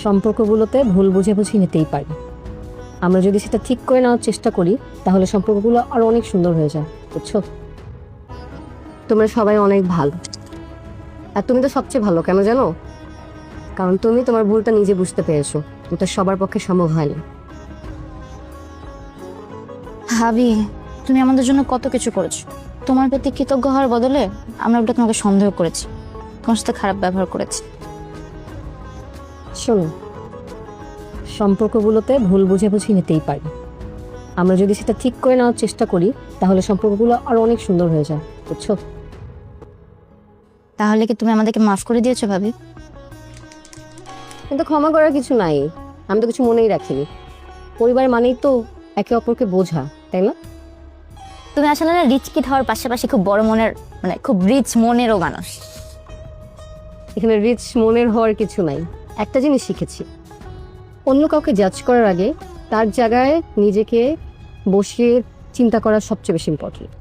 সম্পর্কগুলোতে ভুল বুঝাবুঝি নিতেই পারি। আমরা যদি সেটা ঠিক করে নেওয়ার চেষ্টা করি তাহলে সম্পর্কগুলো আরো অনেক সুন্দর হয়ে যায়, বুঝছো? তোমরা সবাই অনেক ভালো, আর তুমি তো সবচেয়ে ভালো। কেন জানো? কারণ তুমি তোমার ভুলটা নিজে বুঝতে পেরেছো। এটা সবার পক্ষে সম্ভব হয়নি। ভাবি, তুমি আমাদের জন্য কত কিছু করেছো। তোমার প্রতি কৃতজ্ঞ হওয়ার বদলে আমরা ওটা তোমাকে সন্দেহ করেছি, তোমার সাথে খারাপ ব্যবহার করেছি। শোনো, সম্পর্কগুলোতে ভুল বুঝাবুঝি নিতেই পারি। আমরা যদি সেটা ঠিক করে নেওয়ার চেষ্টা করি তাহলে সম্পর্কগুলো আরো অনেক সুন্দর হয়ে যায়, বুঝছো? তাহলে কি তুমি আমাদেরকে মাফ করে দিয়েছো ভাবি? কিন্তু ক্ষমা করার কিছু নাই। আমি তো কিছু মনেই রাখিনি। পরিবার মানেই তো একে অপরকে বোঝা, তাই না? তুমি আসলে না রিচ কিড হওয়ার পাশাপাশি খুব বড় মনের, মানে খুব রিচ মনেরও মানুষ। এখানে রিচ মনের হওয়ার কিছু নাই। একটা জিনিস শিখেছি, অন্য কাউকে জাজ করার আগে তার জায়গায় নিজেকে বসিয়ে চিন্তা করা সবচেয়ে বেশি ইম্পর্টেন্ট।